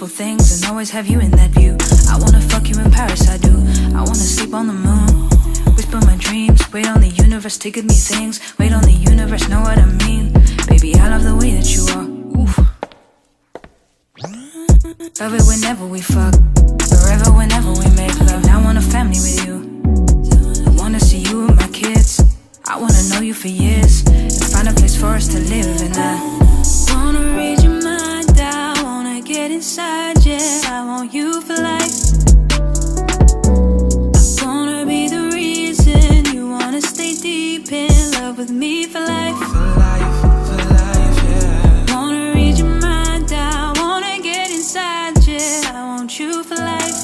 beautiful things and always have you in that view. I wanna fuck you in Paris, I do. I wanna sleep on the moon, whisper my dreams. Wait on the universe to give me things. Wait on the universe, know what I mean. Baby, I love the way that you are. Oof. Love it whenever we fuck, forever whenever we make love. Now I want a family with you. I wanna see you and my kids. I wanna know you for years and find a place for us to live in that. Wanna read your mind, I wanna get inside, yeah. I want you for life. I wanna be the reason you wanna stay deep in love with me for life. For life, yeah. Wanna read your mind, I wanna get inside, yeah. I want you for life.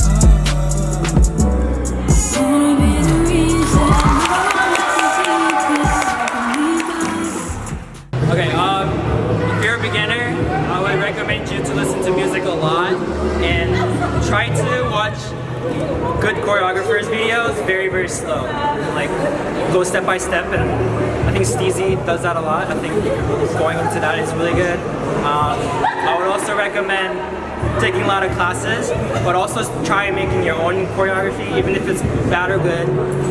Wanna be the reason. Okay, if you're a beginner, I would recommend you to listen to music a lot and try to watch good choreographers videos very slow. Like go step by step, and I think Steezy does that a lot. I think going into that is really good. I would also recommend taking a lot of classes, but also try making your own choreography, even if it's bad or good.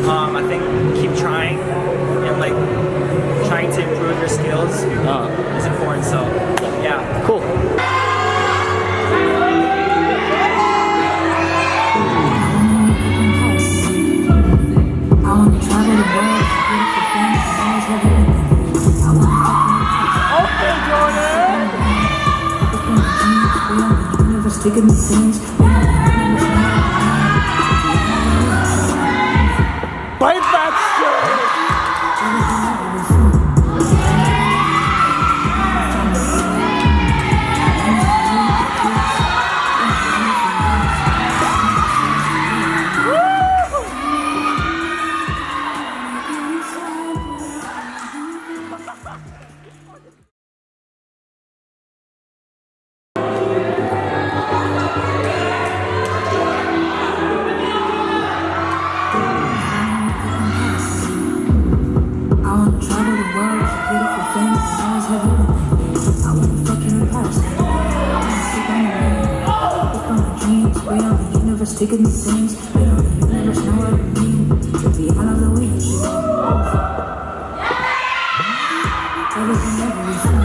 I think keep trying and like trying to improve your skills is important. So yeah, cool. I wanna travel the world, beautiful things, always have you in that. I wanna fuck Okay, Jordan. the universe to give me things. Bite that shit. Taking the things, we don't universe know what I mean. Baby, I love the way that you are. Everything, everything.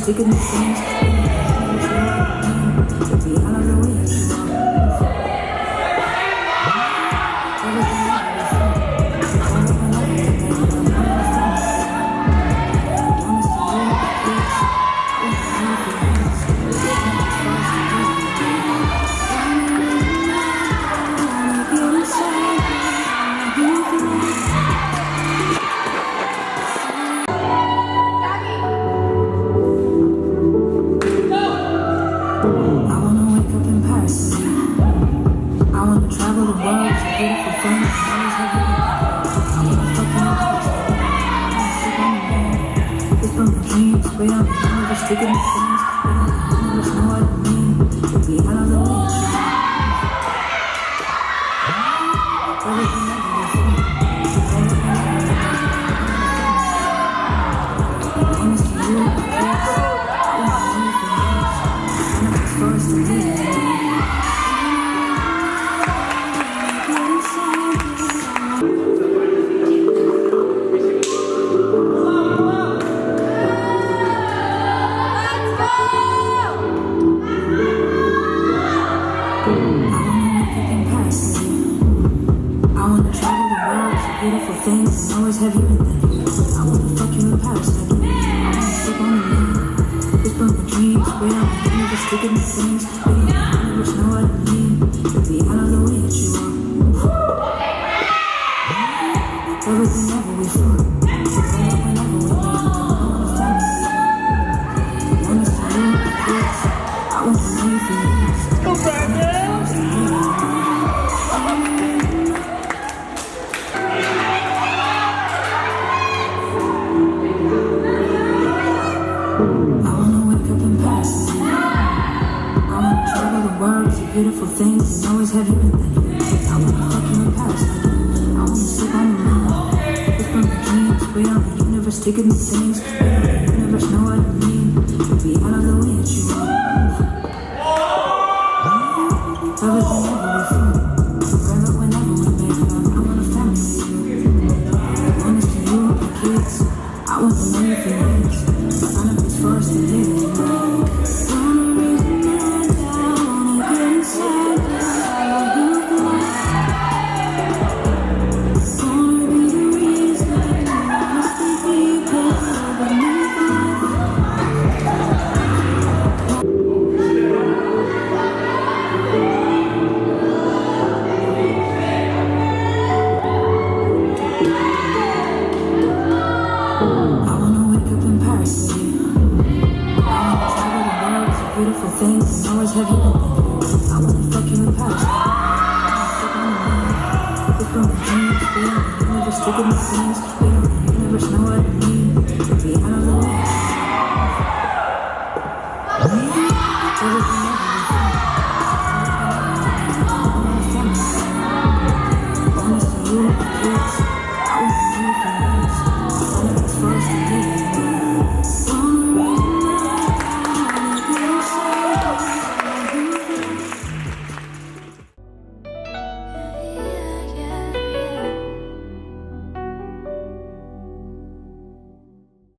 Taking the things, baby, I love the way that you for us to live. Beautiful things and always have you in that. I wanna fuck you in Paris, I do. I wanna slip on the moon. Whisper my dreams, where I'm never sticking the things. Baby, the universe know what I mean. Baby, I don't know what you are. Everything ever we fuck. Whenever we make love, I wanna family. I wanna see you, my kids. I wanna know you for years. Go back, beautiful things and always have you in that. I wanna fuck you in Paris, I do. I wanna slip on the moon. Whisper my dreams, way on the universe, taking the things. Way on the universe, know what I mean. Baby, I don't know what you are. Everything ever we feel. Forever, whenever we make love. I want a family with you. I wanna see you, my kids. I want to know you for years. Find a place for us to live. Beautiful things and always have you in that. I wanna fuck you in Paris. I wanna slip on the moon. Whisper my dreams, we on the universe, taking the things.